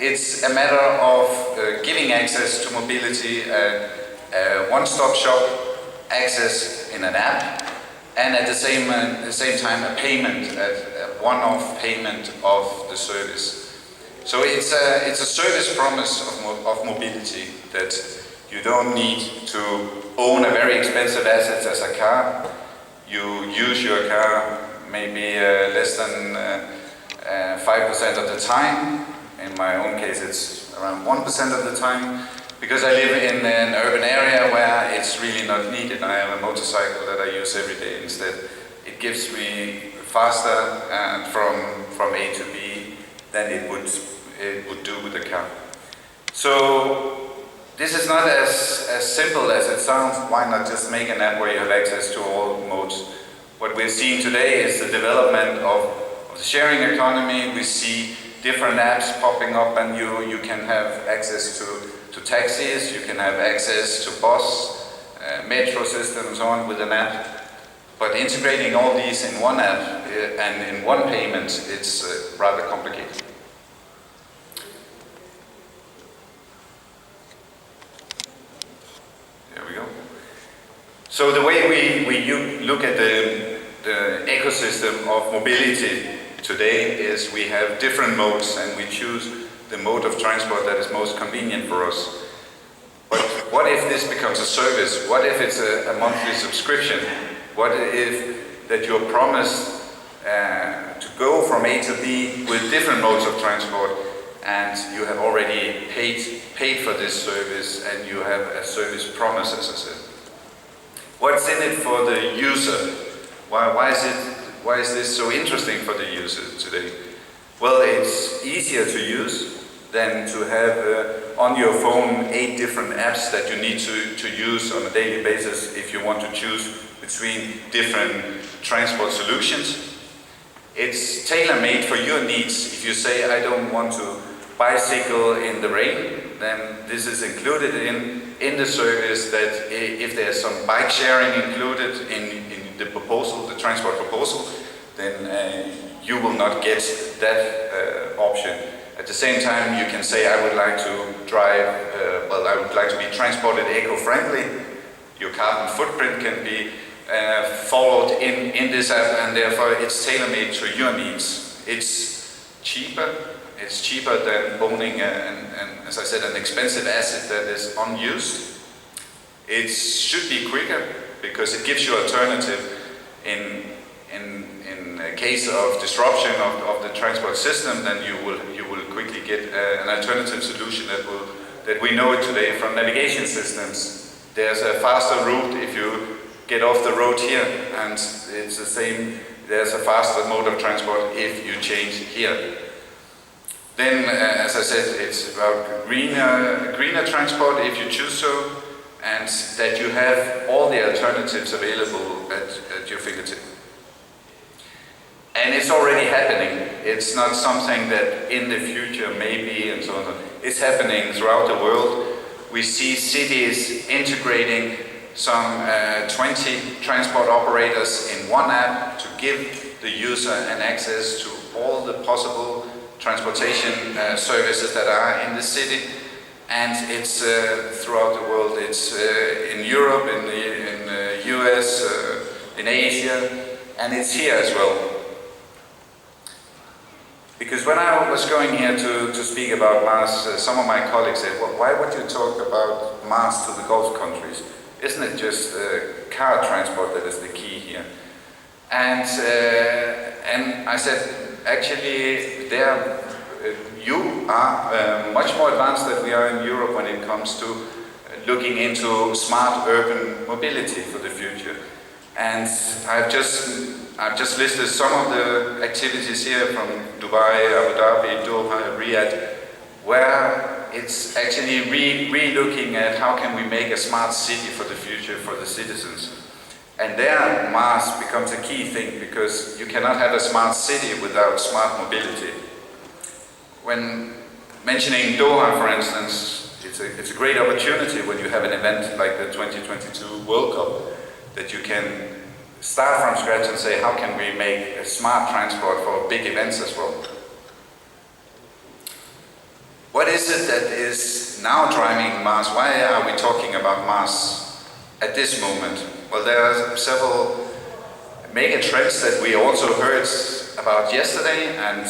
it's a matter of giving access to mobility, one-stop shop access in an app, and at the same time a payment, a one-off payment of the service. So it's a service promise of mobility, that you don't need to own a very expensive asset as a car. You use your car maybe less than 5% of the time. In my own case, it's around 1% of the time, because I live in an urban area where it's really not needed. I have a motorcycle that I use every day instead. It gives me faster from A to B than it would do with a car. So this is not as simple as it sounds. Why not just make an app where you have access to all modes? What we're seeing today is the development of the sharing economy. We see different apps popping up, and you can have access to taxis, you can have access to bus, metro system and so on with an app. But integrating all these in one app and in one payment, it's rather complicated. There we go. So the way we look at the ecosystem of mobility today is we have different modes, and we choose the mode of transport that is most convenient for us. But what if this becomes a service? What if it's a monthly subscription? What if that you're promised to go from A to B with different modes of transport, and you have already paid for this service, and you have a service promise, as I said. What's in it for the user? Why is this so interesting for the user today? Well, it's easier to use than to have on your phone 8 different apps that you need to use on a daily basis if you want to choose between different transport solutions. It's tailor-made for your needs. If you say, I don't want to bicycle in the rain, then this is included in the service. That if there's some bike sharing included in the proposal, the transport proposal, then you will not get that option. At the same time, you can say, I would like to drive, I would like to be transported eco-friendly. Your carbon footprint can be followed in this app, and therefore it's tailor-made to your needs. It's cheaper than owning, as I said, an expensive asset that is unused. It should be quicker, because it gives you alternative in case of disruption of the transport system. Then you will quickly get an alternative solution that we know it today from navigation systems. There's a faster route if you get off the road here, and it's the same. There's a faster mode of transport if you change here. Then, as I said, it's about greener transport if you choose so, and that you have all the alternatives available at your fingertip. And it's already happening. It's not something that in the future maybe and so on. It's happening throughout the world. We see cities integrating some 20 transport operators in one app to give the user an access to all the possible transportation services that are in the city. And it's throughout the world. It's in Europe, in the US, in Asia, and it's here as well. Because when I was going here to speak about MaaS, some of my colleagues said, well, why would you talk about MaaS to the Gulf countries? Isn't it just car transport that is the key here? And I said, actually, you are much more advanced than we are in Europe when it comes to looking into smart urban mobility for the future. And I've just listed some of the activities here from Dubai, Abu Dhabi, Doha, Riyadh, where it's actually re-looking at how can we make a smart city for the future for the citizens. And there, MaaS becomes a key thing, because you cannot have a smart city without smart mobility. When mentioning Doha, for instance, it's a great opportunity when you have an event like the 2022 World Cup, that you can start from scratch and say, how can we make a smart transport for big events as well? What is it that is now driving MaaS? Why are we talking about MaaS at this moment? Well, there are several mega trends that we also heard about yesterday, and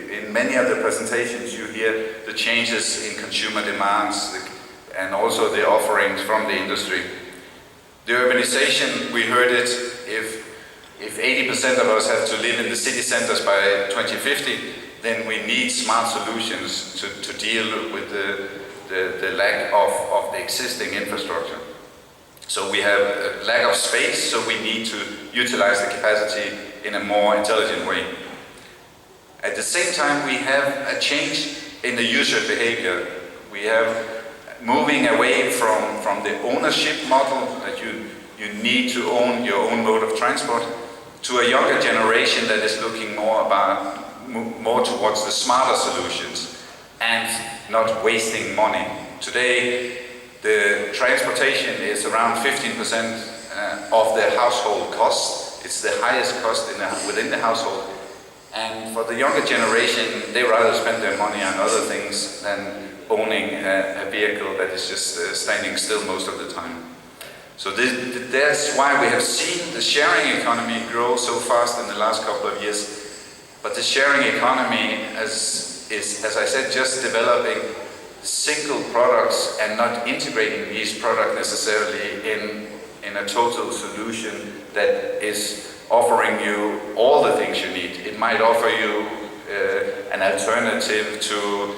in many of the presentations you hear the changes in consumer demands and also the offerings from the industry. The urbanization, we heard it, if 80% of us have to live in the city centers by 2050, then we need smart solutions to deal with the lack of the existing infrastructure. So we have a lack of space, so we need to utilize the capacity in a more intelligent way. At the same time, we have a change in the user behavior. We have moving away from the ownership model, that you need to own your own mode of transport, to a younger generation that is looking more towards the smarter solutions and not wasting money. Today, the transportation is around 15% of the household cost. It's the highest cost within the household. And for the younger generation, they rather spend their money on other things than owning a vehicle that is just standing still most of the time. So that's why we have seen the sharing economy grow so fast in the last couple of years. But the sharing economy is, as I said, just developing single products and not integrating these products necessarily in a total solution that is offering you all the things you need. It might offer you an alternative to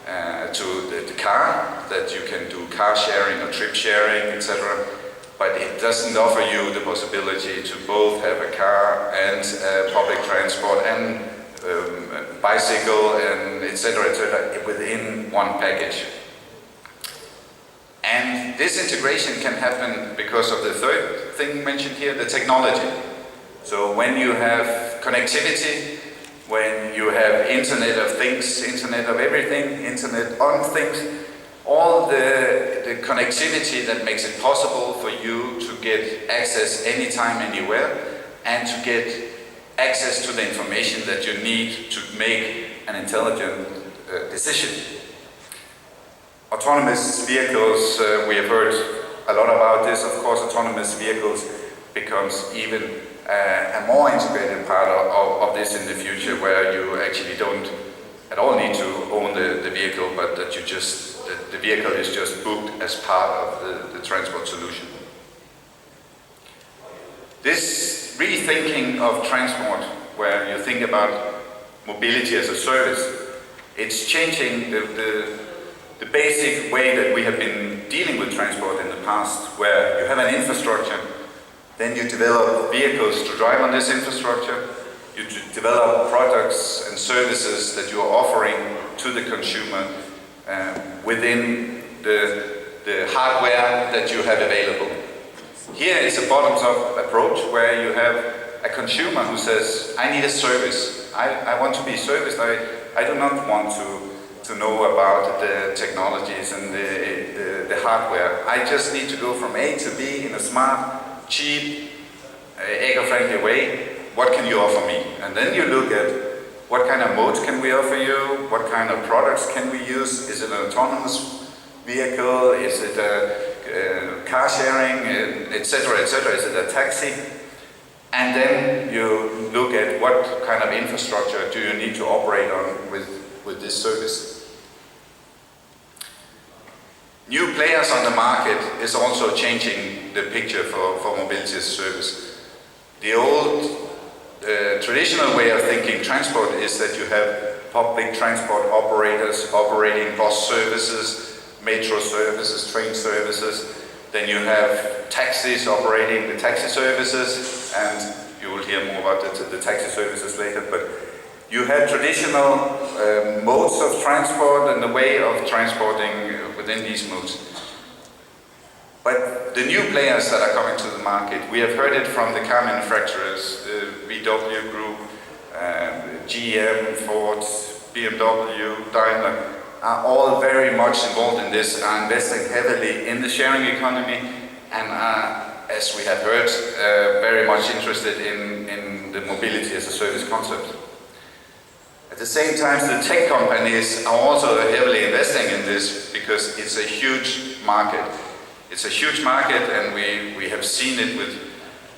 the car, that you can do car sharing or trip sharing, etc. But it doesn't offer you the possibility to both have a car and public transport and bicycle and etc. within one package. And this integration can happen because of the third thing mentioned here, the technology. So when you have connectivity, when you have Internet of Things, Internet of Everything, Internet on Things, all the connectivity that makes it possible for you to get access anytime, anywhere, and to get access to the information that you need to make an intelligent decision. Autonomous vehicles, we have heard a lot about this. Of course, autonomous vehicles becomes even a more integrated part of this in the future, where you actually don't at all need to own the vehicle, but that the vehicle is just booked as part of the transport solution. This rethinking of transport, where you think about mobility as a service, it's changing the basic way that we have been dealing with transport in the past, where you have an infrastructure, then you develop vehicles to drive on this infrastructure, you develop products and services that you are offering to the consumer within the hardware that you have available. Here is a bottoms-up approach, where you have a consumer who says, I need a service. I want to be serviced. I do not want to know about the technologies and the hardware. I just need to go from A to B in a smart, cheap, eco-friendly way. What can you offer me? And then you look at what kind of modes can we offer you, what kind of products can we use. Is it an autonomous vehicle? Is it a car sharing, etc., etc.? Is it a taxi? And then you look at what kind of infrastructure do you need to operate on with this service. New players on the market is also changing the picture for mobility as a service. The old traditional way of thinking transport is that you have public transport operators operating bus services, metro services, train services. Then you have taxis operating the taxi services, and you will hear more about the taxi services later. But you have traditional modes of transport and the way of transporting within these modes. But the new players that are coming to the market, we have heard it from the car manufacturers, the VW Group, GM, Ford, BMW, Daimler, are all very much involved in this, are investing heavily in the sharing economy, and are, as we have heard, very much interested in the mobility as a service concept. At the same time, the tech companies are also heavily investing in this because it's a huge market. It's a huge market, and we have seen it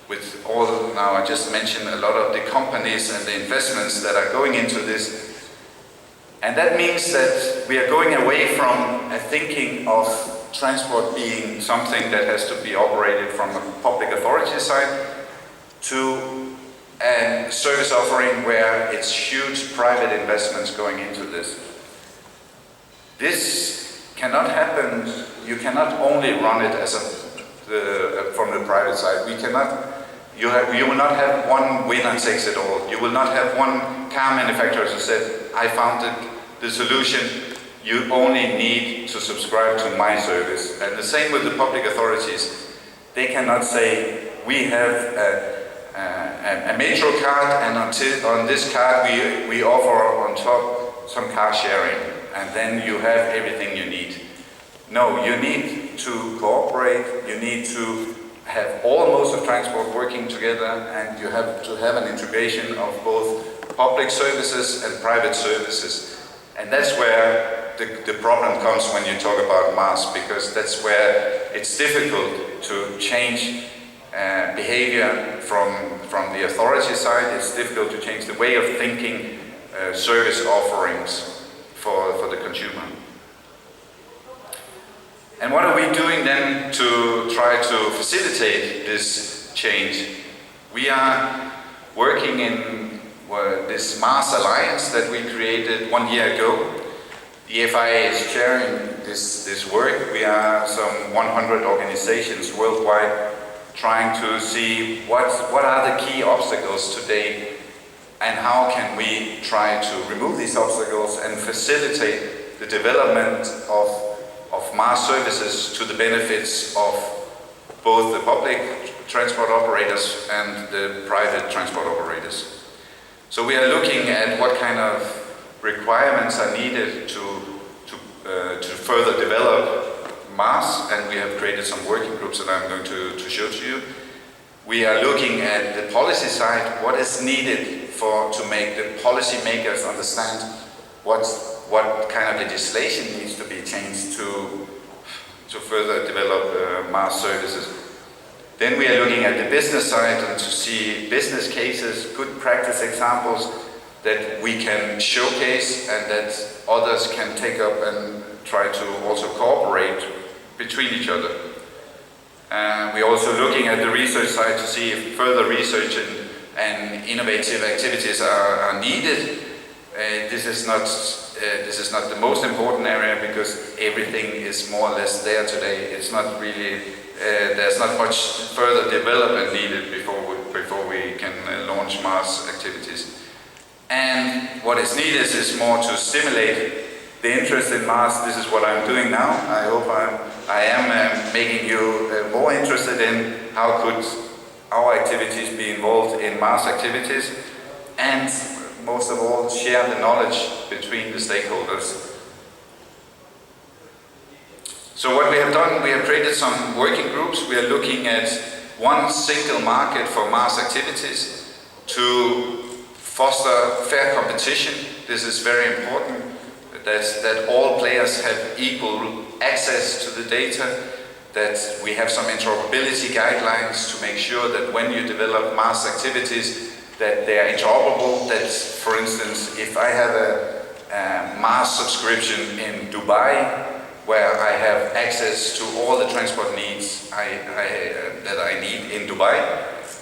with all, now I just mentioned a lot of the companies and the investments that are going into this. And that means that we are going away from a thinking of transport being something that has to be operated from a public authority side to a service offering where it's huge private investments going into this. This cannot happen. You cannot only run it as from the private side. You will not have one winner takes it all. You will not have one car manufacturer who said, I found the solution. You only need to subscribe to my service. And the same with the public authorities. They cannot say, we have a metro card, and on this card we offer on top some car sharing, and then you have everything you need. No, you need to cooperate, you need to have all modes of transport working together, and you have to have an integration of both public services and private services. And that's where the problem comes when you talk about MaaS, because that's where it's difficult to change behavior from the authority side. It's difficult to change the way of thinking service offerings for the consumer. And what are we doing then to try to facilitate this change? We are working in this MaaS alliance that we created 1 year ago. The FIA is chairing this work. We are some 100 organizations worldwide trying to see what are the key obstacles today and how can we try to remove these obstacles and facilitate the development of MaaS services to the benefits of both the public transport operators and the private transport operators. So we are looking at what kind of requirements are needed to further develop MaaS, and we have created some working groups that I'm going to show to you. We are looking at the policy side, what is needed to make the policy makers understand what kind of legislation needs to be changed to further develop MaaS services. Then we are looking at the business side and to see business cases, good practice examples that we can showcase and that others can take up and try to also cooperate between each other. We're also looking at the research side to see if further research and innovative activities are needed. This is not the most important area because everything is more or less there today. It's not really, there's not much further development needed before we can launch MaaS activities. And what is needed is more to stimulate the interest in MaaS. This is what I'm doing now. I hope I am making you more interested in how could our activities be involved in MaaS activities, and most of all, share the knowledge between the stakeholders. So what we have done, we have created some working groups. We are looking at one single market for MaaS activities to foster fair competition. This is very important, that all players have equal access to the data, that we have some interoperability guidelines to make sure that when you develop MaaS activities, that they are interoperable. That, for instance, if I have a MaaS subscription in Dubai, where I have access to all the transport needs that I need in Dubai,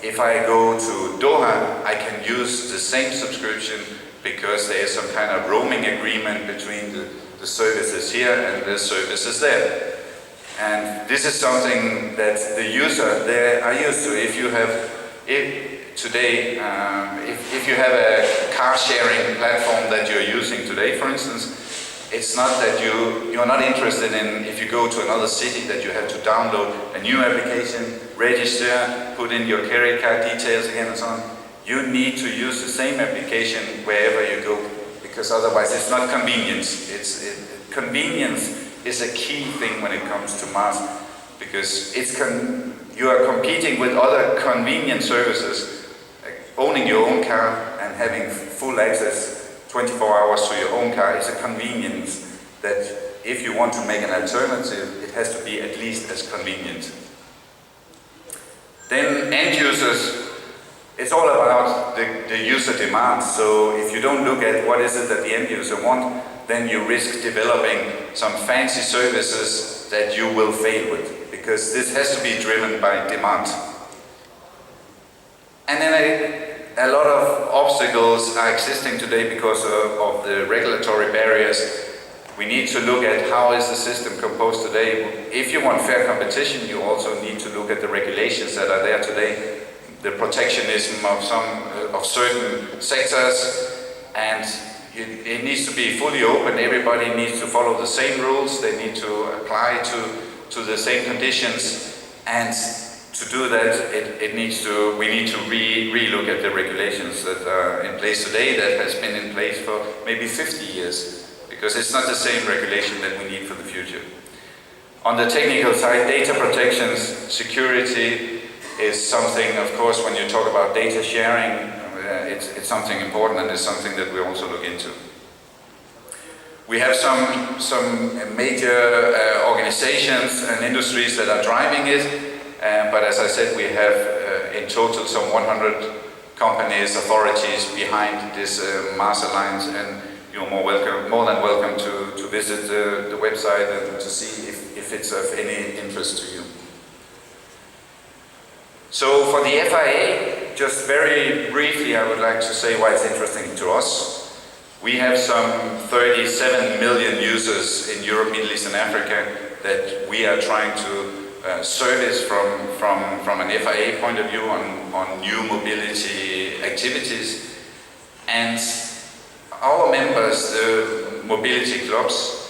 if I go to Doha, I can use the same subscription because there is some kind of roaming agreement between the services here and the services there. And this is something that the user there are used to. If you have, today, if you have a car sharing platform that you're using today, for instance, it's not that you're not interested in, if you go to another city, that you have to download a new application, register, put in your credit card details again and so on. You need to use the same application wherever you go, because otherwise it's not convenience. Convenience is a key thing when it comes to MaaS, because you are competing with other convenient services, like owning your own car and having full access 24 hours to your own car is a convenience that if you want to make an alternative, it has to be at least as convenient. Then end users, it's all about the user demand. So if you don't look at what is it that the end user wants, then you risk developing some fancy services that you will fail with, because this has to be driven by demand. And then a lot of obstacles are existing today because of the regulatory barriers. We need to look at how is the system composed today. If you want fair competition, you also need to look at the regulations that are there today, the protectionism of certain sectors, and it needs to be fully open. Everybody needs to follow the same rules. They need to apply to the same conditions, and to do that, we need to re-look at the regulations that are in place today that has been in place for maybe 50 years, because it's not the same regulation that we need for the future. On the technical side, data protections, security is something, of course, when you talk about data sharing, it's something important, and it's something that we also look into. We have some major organizations and industries that are driving it. But as I said, we have in total some 100 companies, authorities behind this MaaS Alliance, and you're more than welcome to visit the website and to see if it's of any interest to you. So for the FIA, just very briefly, I would like to say why it's interesting to us. We have some 37 million users in Europe, Middle East and Africa that we are trying to service from an FIA point of view on new mobility activities. And our members, the mobility clubs,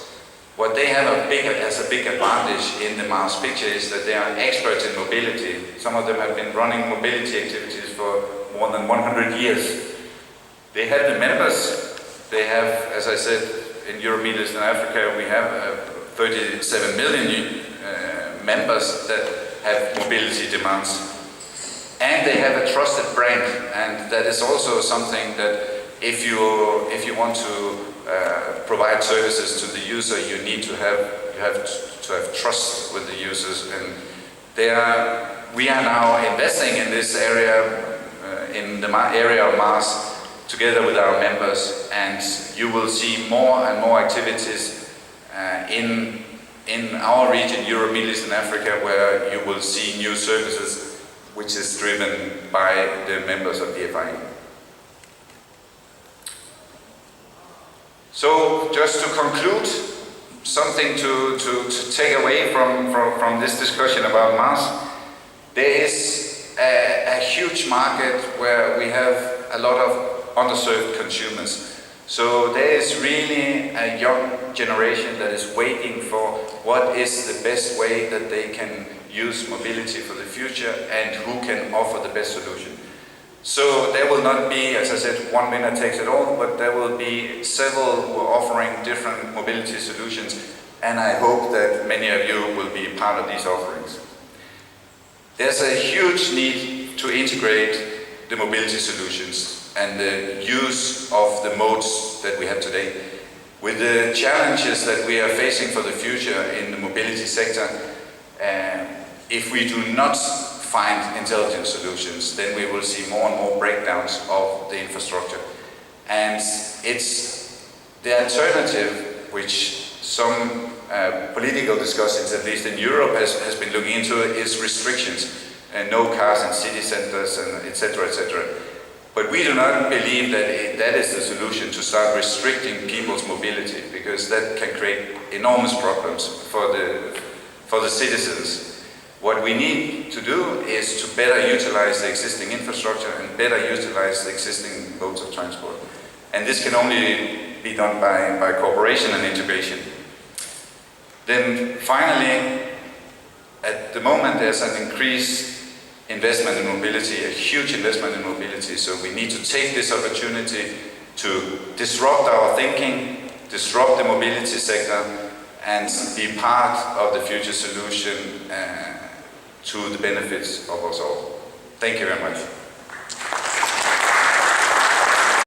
what they have as a big advantage in the MaaS picture is that they are experts in mobility. Some of them have been running mobility activities for more than 100 years. They have the members. They have, as I said, in Europe, Middle East and Africa, we have 37 million members that have mobility demands, and they have a trusted brand, and that is also something that if you want to provide services to the user, you have to have trust with the users, and we are now investing in this area, in the area of MaaS, together with our members, and you will see more and more activities in our region, Europe, Middle East and Africa, where you will see new services which is driven by the members of the FIA. So just to conclude, something to take away from this discussion about MaaS, there is a huge market where we have a lot of underserved consumers. So there is really a young generation that is waiting for what is the best way that they can use mobility for the future and who can offer the best solution. So there will not be, as I said, one winner takes it all, but there will be several who are offering different mobility solutions, and I hope that many of you will be part of these offerings. There's a huge need to integrate the mobility solutions and the use of the modes that we have today. With the challenges that we are facing for the future in the mobility sector, if we do not find intelligent solutions, then we will see more and more breakdowns of the infrastructure. And it's the alternative, which some political discussions, at least in Europe, has been looking into, is restrictions, and no cars in city centers, and etc., etc. But we do not believe that that is the solution, to start restricting people's mobility, because that can create enormous problems for the citizens. What we need to do is to better utilize the existing infrastructure and better utilize the existing modes of transport. And this can only be done by cooperation and integration. Then finally, at the moment there's an increased investment in mobility, a huge investment in mobility, so we need to take this opportunity to disrupt our thinking, disrupt the mobility sector, and be part of the future solution to the benefits of us all. Thank you very much.